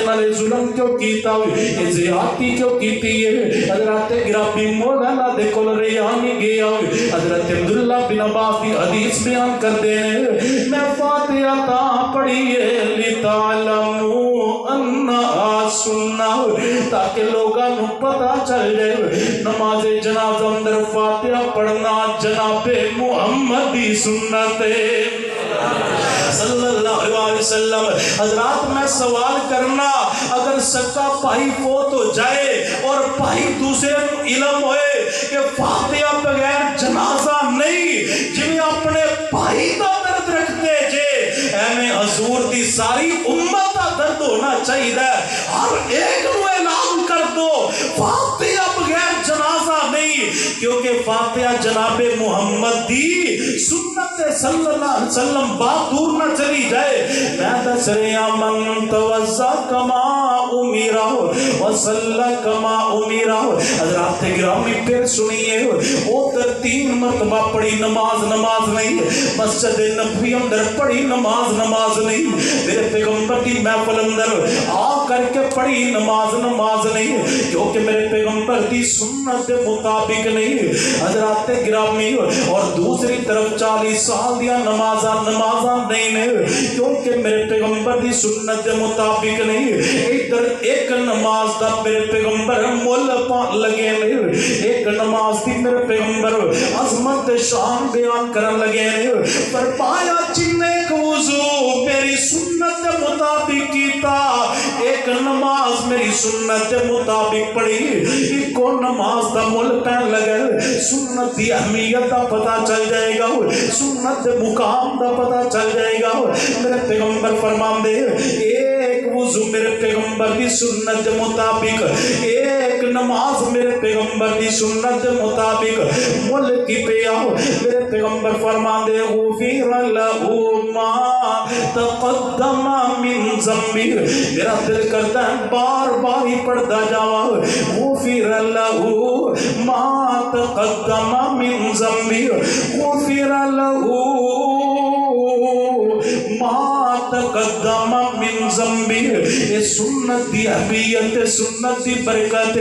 نالے ظلم کیوں کیتا ہوئے زیادتی کیوں کیتی ہے حضرت گرامی مولانا دے کول ریانی گیا ہوئے حضرت عبداللہ بن عباس دی حدیث بیان کر دینے میں فاتحہ تا پڑھیے لِتَعْلَمُوا أَنَّهَا سُنَّةٌ تاکہ لوگاں نو پتہ چل جائے نماز جنازہ اندر فاتحہ پڑھنا جناب محمد دی سنت ہے صلی اللہ علیہ وسلم. حضرات میں سوال کرنا اگر سکا بھائی فوت ہو جائے اور بھائی دوسرے علم ہوئے کہ فاتحہ بغیر جنازہ نہیں جنہیں اپنے بھائی کا درد رکھتے جے ایمیں حضور دی ساری امت کا درد ہونا چاہیے ہر ایک نو اعلان کر دو فاتحہ بغیر جنازہ نہیں کیونکہ فاتحہ جناب محمد دی سنت صلی اللہ علیہ وسلم بات دور نہ چلی جائے میں دس رہا من توزہ کما امیرہ وصلہ کما امیرہ حضرات گرامی پھر سنیے وہ در 3 مرتبہ پڑھی نماز نہیں مسجد نبوی اندر پڑھی نماز نہیں میرے پیغمبر کی محفل اندر آ کر کے پڑھی نماز نہیں کیونکہ میرے پیغمبر کی سنت مطابق نہیں حضرات گرامی اور دوسری طرف 40 سال دیا نمازاں نہیں کیونکہ میرے پیغمبر دی سنت مطابق نہیں ادھر ایک نماز دا میرے پیغمبر مول لگے نہیں ایک نماز دی میرے پیغمبر عظمت شان بیان کرن لگے نہیں پر پایا جن ایک وضو میری سنت مطابق کیتا ایک نماز میری سنت مطابق پڑھی ایک کو نماز دا مول پہن لگے سنت دی اہمیت دا پتہ چل جائے گا سنت مقام دا پتہ چل جائے گا میرے پیغمبر فرمان دے ایک وضو میرے پیغمبر دی سنت مطابق ایک نماز میرے پیغمبر دی سنت مطابق ملک کی پہ آؤ میرے پیغمبر فرمان دے غفیر لہو ما تقدم من ذنبی میرا دل کرتا ہے بار بار ہی پڑھتا جاؤ غفیر لہو ما تقدم من ذنبی غفیر لہو ما تقدم من ذنبی یہ سنت دی اہمیت سنت دی برکت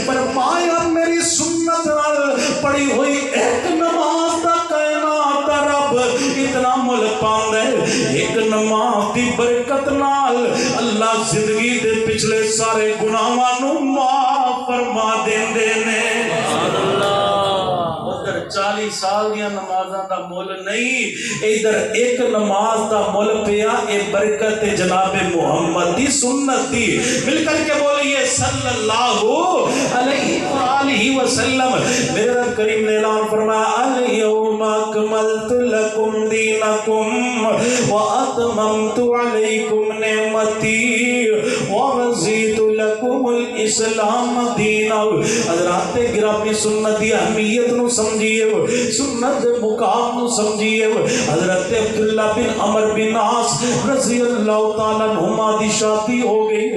پر پایا میری سنت پڑھی ہوئی ایک نماز دا کائنات رب اتنا مل پاند ہے ایک نماز دی برکت نال اللہ زندگی دے پچھلے سارے گناہاں نو معاف فرما دیندے نے 40 سال دیا نمازاں دا مول نہیں ادھر ایک نماز دا مول پیا اے برکت جناب محمد دی سنت دی مل کر کے بولیے صلی اللہ علیہ وآلہ وسلم میرے رب کریم نے اعلان فرمایا الیوم اکملت لکم دینکم واتممت علیکم نعمتی ورضیت لکم الاسلام دینا حضرات گرامی سنت دی اہمیت نو سمجھیے سنت مقام نو سمجھیے حضرت عبداللہ بن عمر بن عاص رضی اللہ تعالیٰ عنہما دی شادی ہو گئی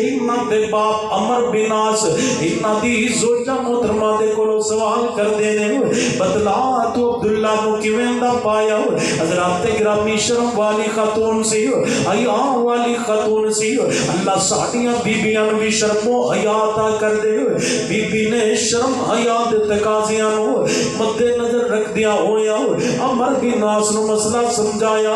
انہاں دے باپ عمر بن عاص انہاں دی زوجہ محترمہ دے کولو سوال کر دینے بتلا تو عبداللہ نو کیویں دا پایا حضرات گرامی شرم والی خاتون سی حیا والی خاتون سی اللہ ساڈیاں بیبیاں نو بھی شرم و حیا عطا کر دے بی بی نے شرم حیا دے تقاضیاں نو مد نظر رکھ دیا ہویا عمر بن عاص نو مسئلہ سمجھایا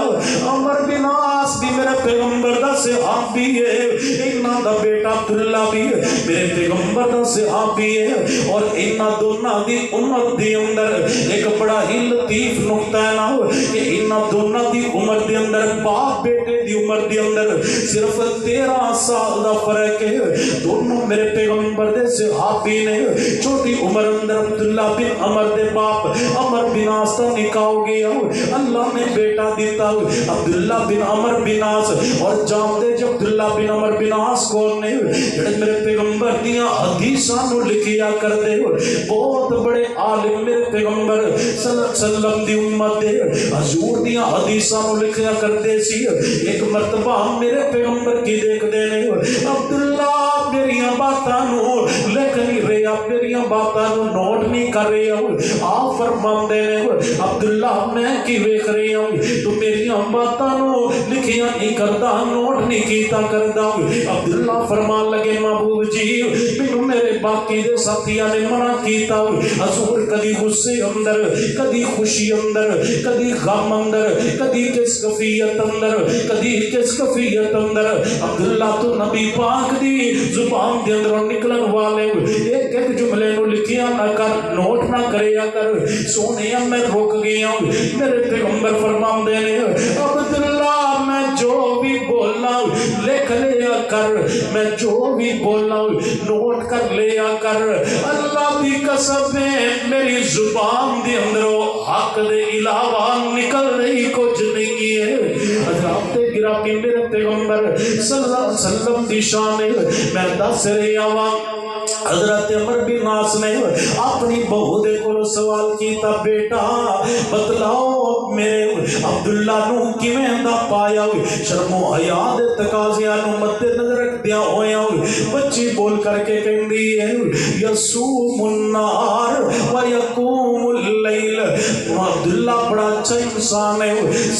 عمر بن عاص بھی میرے پیغمبر دا صحابی ہے انہاں دا بیٹا عبداللہ بھی میرے پیغمبر دا صحابی ہے اور انہاں دونوں دی عمر دی اندر ایک بڑا ہی لطیف نقطہ ہے نا کہ انہاں دونوں دی عمر دی اندر باپ بیٹے دی عمر دی اندر صرف 13 سال دا فرق ہے دونوں میرے پیغمبر دے صحابی نے چھوٹی عمر اندر عبداللہ بن عمر دے باپ عمر بن عاص کا نکاح ہو گیا اللہ نے بیٹا دیتا عبداللہ بن عمر بن عاص اور جانتے جو عبداللہ بن عمر بن عاص کون نے جڑے میرے پیغمبر دیاں حدیثاں نو لکھیا کر دے بہت بڑے عالم میرے پیغمبر صلی اللہ علیہ وسلم دی امت دے حضور دیاں حدیثاں نو لکھیا کر دے سی ایک مرتبہ میرے پیغمبر کی دیکھ دے نے عبداللہ میری باتاں نو لکھ نہیں رہا میری میری باتاں نو نوٹ نہیں کر رہے ہو. آپ فرماندے نے عبداللہ میں کی ویکھ رہی ہوں تو میری باتاں نو لکھیاں نہیں کردا نوٹ نہیں کیتا کردا. عبداللہ فرمان لگے محبوب جی مینوں میرے باقی دے ساتھیاں نے منع کیتا حضور کدی غصے اندر کدی خوشی اندر کدی غم اندر کدی کس کفیت اندر کدی کس کفیت اندر عبداللہ تو نبی پاک دی زبان دے اندروں نکلن والے ایک ایک جملے نو لکھیا نہ کر نوٹ نہ کریا کر. سونے میں رک گیا میرے پیغمبر فرماندے نے عبداللہ میں جو بھی بولنا لکھ لیا کر میں جو بھی بولنا نوٹ کر لیا کر. اللہ دی قسم ہے میری زبان دے اندروں حق دے علاوہ نکل رہی کچھ نہیں ہے. حضرات گرامی میرے پیغمبر صلی اللہ علیہ وسلم دی شان میں دس رہا ہاں. حضرت عمر بن عاص نے اپنی بہو دے کولوں سوال کیتا بیٹا بتلاؤ میرے عبداللہ نو کیویں دا پایا. شرم و حیا دے تقاضیاں نو مد نظر رکھدیا ہویا بچی بول کر کے کہندی ہے یصوم النہار و یقوم اللیل. عبداللہ بڑا اچھا انسان ہے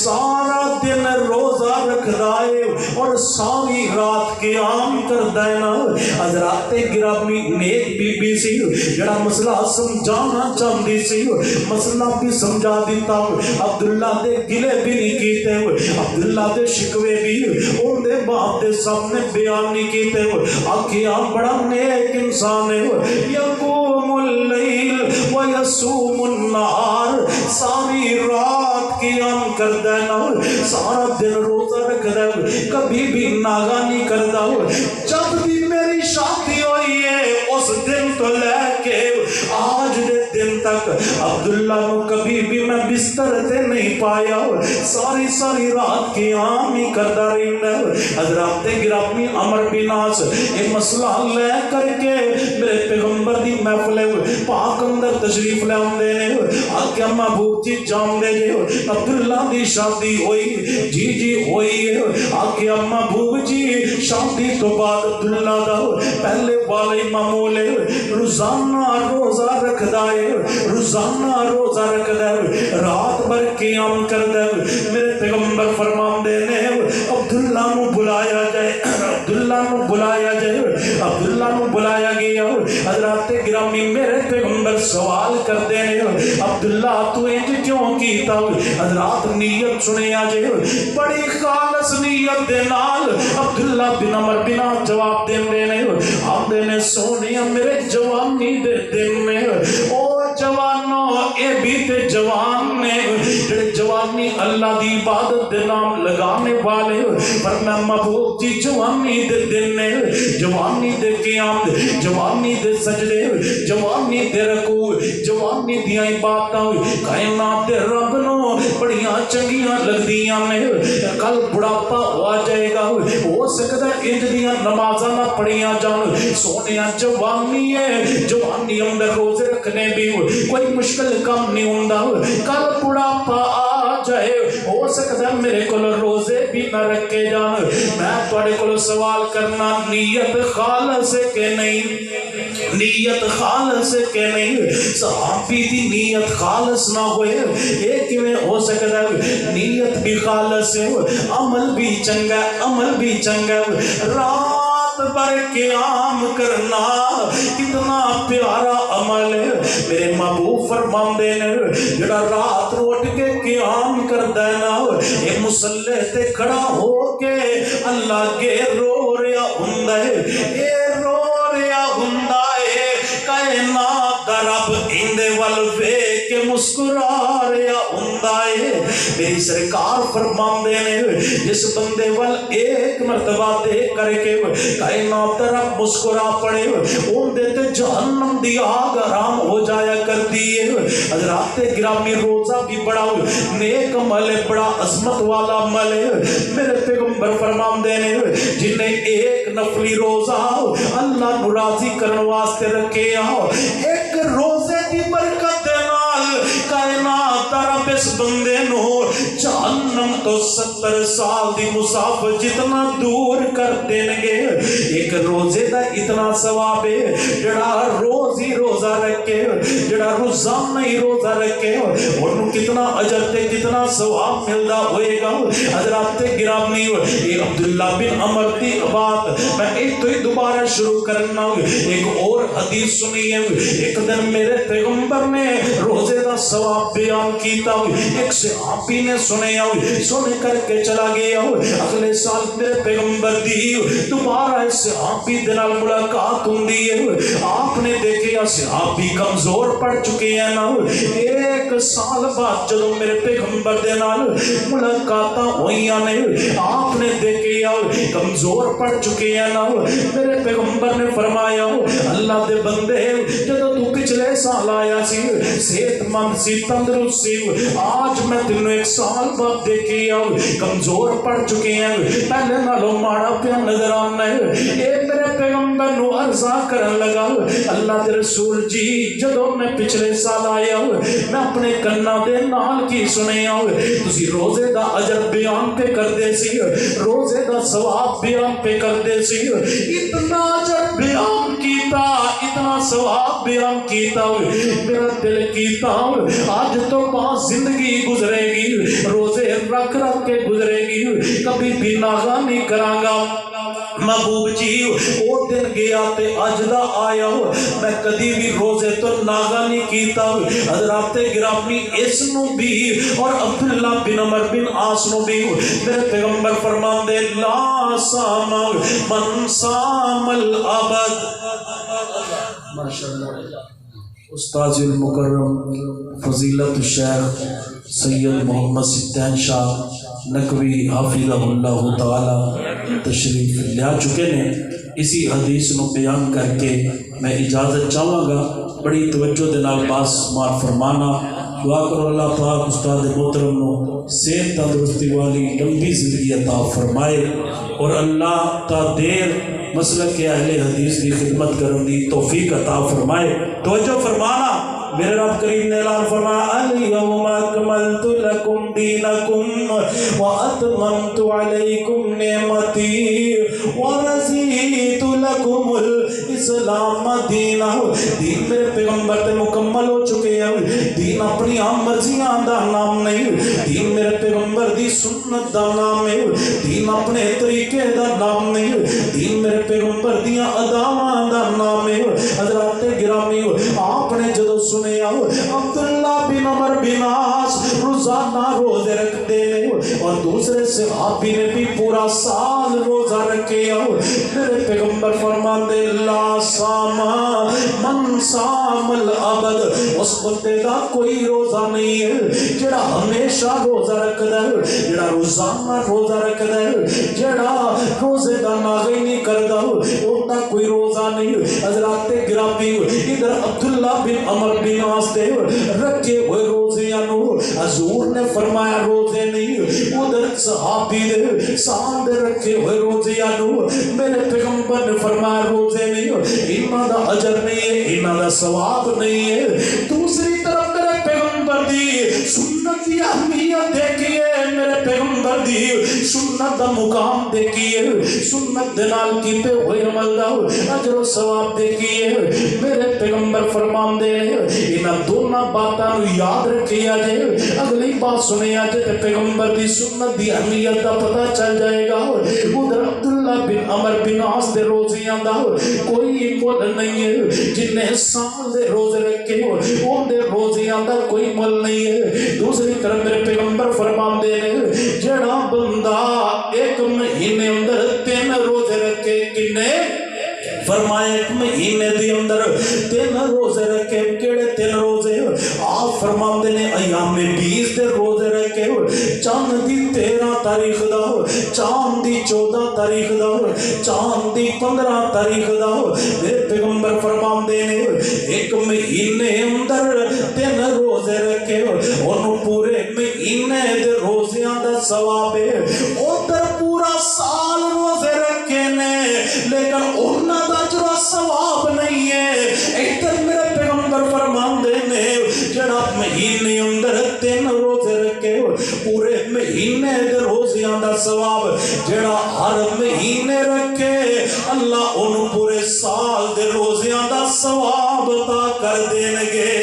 سارا دن روزہ رکھدا ہے اور ساری رات قیام کردا ہے نا. حضرات گرامی نیک بی بی سی جڑا مسئلہ سمجھانا چاہتی سی مسئلہ بھی سمجھا دیتا. عبداللہ دے گلے بھی نہیں کیتے عبداللہ دے شکوے بھی ان دے باپ دے سامنے بیان نہیں کیتے. آکھیا بڑا نیک انسان ہے یقوم اللیل و یصوم النہار ساری رات قیام کردا ہے نا سارا دن روزہ رکھدا ہے کبھی بھی ناغا نہیں کردا. جب بھی میری شادی ہوئی ہے اس دن تو لے کے آج دے دن تک عبداللہ کو کبھی بھی میں بستر تے نہیں پایا ساری ساری رات قیام ہی کرتا رہتا. حضرات گرامی عمر بن عاص یہ مسئلہ لے کر کے میرے پیغمبر دی محفل پاک اندر تشریف لے آندے نے. آکھیا محبوب جی جان دے جے عبداللہ دی شادی ہوئی جی ہوئی ہے. آکھیا محبوب جی شادی تو بعد عبداللہ دا پہلے والے معمول روزانہ روزہ رکھدا ہے روزانہ روزہ رکھدا ہے رات بھر قیام کردا ہے. میرے پیغمبر فرماندے نے عبداللہ نو بلایا جائے عبداللہ نو بلایا جائے عبداللہ نو بلایا گیا. حضرات گرامی میرے پیغمبر سوال کردے نے عبداللہ تو انج کیوں کیتا. حضرات نیت سنیا جائے بڑی خالص نیت دے نال عبداللہ بن عمر بن عاص جواب دیندے نے آندے نے سونیا میرے جوانی دے دن میں او جوانوں اے بھی تے جوان نے جڑے جوانی اللہ دی عبادت دے نام لگانے والے پر میں محبوب جی جوانی دے دن نے جوانی دے قیام جوانی دے سجدے جوانی دے رکوع جوانی دیاں عبادتاں کائنات دے رب نو بڑیاں چنگیاں لگدیاں نے. کل بڑھاپا ہوا جائے گا ہو سکتا ہے انج دیاں نمازاں نہ پڑھیاں جان سونیا جوانی ہے جوانی اندر روزے رکھنے بھی کوئی مشکل کام نہیں ہوندا. کل بڑھاپا آ جائے ہو سکتا ہے میرے کو روزے بھی نہ رکھے جان. میں تواڈے کول سوال کرنا نیت خالص ہے کہ نہیں نیت خالص ہے کہ نہیں. صحابی دی نیت خالص نہ ہوئے یہ کیویں ہو سکتا ہے. نیت بھی خالص ہے عمل بھی چنگا عمل بھی چنگا. رات بھر قیام کرنا کتنا پیارا عمل ہے. میرے محبوب فرماندے نے جڑا رات رو اٹھ کے قیام کردا ہے نا یہ مصلی تے کھڑا ہو کے اللہ کے رو رہا ہوندا ہے اے رو رہا ہوندا ہے کائنات دا رب ایندے ول ویکھ کے مسکرا رہا ہوندا ہے. میری سرکار فرماندے نے جس بندے ول ایک مرتبہ دیکھ کر کے کائنات رب مسکرا پڑے اون دے تے جہنم دی آگ حرام ہو جایا کرتی ہے. حضرات گرامی روزہ بھی بڑا نیک عمل ہے بڑا عظمت والا عمل ہے. میرے پیغمبر فرماندے نے جن نے ایک نفلی روزہ اللہ نو راضی کرنے واسطے رکھے ایک روزے دی برکت دے نال کائنات رب اس بندے نو جہنم جہنم تو 70 سال دی مسافر جتنا دور کر دینگے ایک روزے دا اتنا ثواب ہے جڑا روز ہی روزہ رکھے جڑا روزانہ ہی روزہ رکھے انہوں کتنا اجر تے کتنا ثواب ملدا ہوئے گا حضرات گرامی یہ عبداللہ بن عمر دی بات میں ایک تو ہی دوبارہ شروع کرنا ایک اور حدیث سنی ہے ایک دن میرے پیغمبر نے روزے دا ثواب بیان کیتا ایک صحابی نے سنے کر کے چلا گیا اگلے سال میرے پیغمبر دی دوبارہ اس صحابی دنال ملاقات ہوندی ہے آپ نے دیکھے صحابی کمزور پڑ چکے ہیں نا ایک سال بعد جب میرے پیغمبر دنال ملاقاتاں ہوئیاں نے آپ نے دیکھے کمزور پڑ چکے ہیں نا میرے پیغمبر نے فرمایا اللہ دے بندے جب تو پچھلے سال آیا سی صحت مند سی تندرست سی آج میں تینوں ایک سال بعد دیکھی کمزور پڑ چکے ہیں پہلے نالوں ماڑا پیا نظر آنا ہے اے میرے پیغمبر نو عرضہ کرن لگا اللہ دے رسول جی جدو میں پچھلے سال آیا میں اپنے کنا دے نال کی سنے تسی روزے دا اجر بیان پہ کر دے سی روزے دا ثواب بیان پہ کر دے سی اتنا اجر بیان کیتا اتنا ثواب بیان کیتا میرا دل کیتا آج تو بعد زندگی گزرے گی روزے رکھ رکھ کے گزرے گی کبھی بھی ناغا نہیں کرانگا محبوب جی وہ دن گیا تے اجلا آیا میں کدی بھی روزے تو ناغا نہیں کیتا حضرات گرامی اس نو بھی اور عبداللہ بن عمر بن عاص نو بھی میرے پیغمبر فرمان دے لا سام من سام العبد ماشاءاللہ استاذ المکرم فضیلت الشیخ سید محمد ستین شاہ نقوی حافظہ اللہ تعالی تشریف لیا چکے نے اسی حدیث نو بیان کر کے میں اجازت چاہوں گا بڑی توجہ دے نال باس مار فرمانا دعا کرو اللہ پاک استاد محترم نو صحت تندرستی والی لمبی زندگی عطا فرمائے اور اللہ تا دیر مسلک اہل حدیث کی خدمت کرنے دی توفیق عطا فرمائے توجہ فرمانا میرے رب کریم نے اعلان فرمایا الیوم اکملت لکم دینکم واتممت علیکم نعمتی ورضیت لکم الاسلام دینا دین میرے پیغمبر تے مکمل ہو چکے ہیں دین اپنی مرضیاں دا نام نہیں دین میرے پیغمبر دی سنت دا نام ہے دین اپنے طریقے دا نام نہیں دین میرے پیغمبر دیاں اداواں دا نام ہے حضرات گرامی آپ نے جدو سنے عبداللہ بن عمر بن عاص روزانہ روزے رکھتے ہیں اور دوسرے صحابی نے بھی پورا سال روزہ رکھے میرے پیغمبر فرمان دے لا ساما من سام العبد اس بندے دا کوئی روزہ نہیں ہے جڑا ہمیشہ روزہ رکھدا ہے جڑا روزانہ روزہ رکھدا ہے جڑا روزے دا ناغی نہیں کردا اس دا کوئی روزہ نہیں حضرات گرامی ادھر عبداللہ بن عمر بن عاص دے رکھے ہوئے روزیاں نو حضور نے فرمایا روزے نہیں ادھر صحابی دے سان دے رکھے ہوئے روزیاں نو میرے پیغمبر نے فرمایا روزے نہیں انہاں دا اجر نہیں ہے انہاں دا ثواب نہیں ہے دوسری طرف میرے پیغمبر دی سنت دی اہمیت دیکھیے میرے پیغمبر دی سنت دا مقام دیکھیے سنت دے نال کیتے ہوئے عمل دا اجر و ثواب دیکھیے میرے پیغمبر فرمان دے انہاں دونوں باتاں نو یاد رکھیا جے اگلی بات سنیا جے تے پیغمبر دی سنت دی اہمیت دا پتہ چل جائے گا ادھر عبداللہ بن عمر بن عاص دے روزیاں دا کوئی مول نہیں ہے جن نے سال دے روزے رکھے اون دے روزیاں دا کوئی مول نہیں ہے دوسری طرف میرے پیغمبر فرمان دے جڑا بندہ ایک مہینے اندر 3 روزے رکھے کنے فرمایا ایک مہینے دی اندر 3 روزے رکھے کیڑے 3 روزے آپ فرماندے نے ایام 20 دے روزے رکھے چاند دی 13 تاریخ دا چاند دی 14 تاریخ دا چاند دی 15 تاریخ دا میرے پیغمبر فرماندے نے ایک مہینے اندر 3 روزے رکھے انہوں پورے مہینے دے روزیاں دا ثواب ہے ادھر پورا سال روزے رکھے نے لیکن انہاں دا جو ثواب نہیں ہے ادھر میرے پیغمبر فرماندے نے جڑا مہینے اندر 3 روزے رکھے پورے مہینے ثواب جڑا ہر مہینے رکھے اللہ انہوں پورے سال دے روزیاں دا ثواب عطا کر دین گے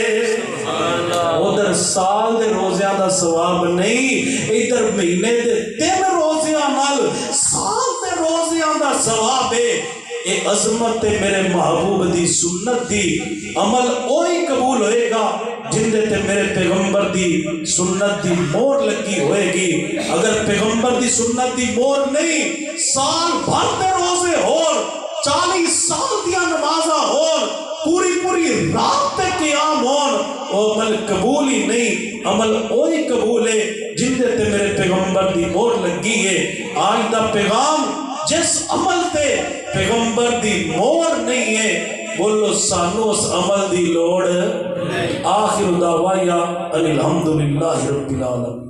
ادھر سال دے روزیاں دا ثواب نہیں ادھر مہینے دے 3 روزیاں نال سال دے روزیاں دا ثواب ہے اے عظمت میرے محبوب دی سنت دی عمل اوہی قبول ہوئے گا جندے تے میرے پیغمبر دی سنت دی مور لگی ہوئے گی اگر پیغمبر دی سنت دی مور نہیں سال بھر دے روزے اور 40 سال دیا نمازہ اور پوری رات تے قیام ہون وہ عمل قبول ہی نہیں عمل اوہی قبول ہے جندے تے میرے پیغمبر دی مور لگی ہے آج دا پیغام جس عمل تے پیغمبر دی مور نہیں ہے بولو سانو اس عمل دی لوڑ آخر دعوایا الحمدللہ رب العالمین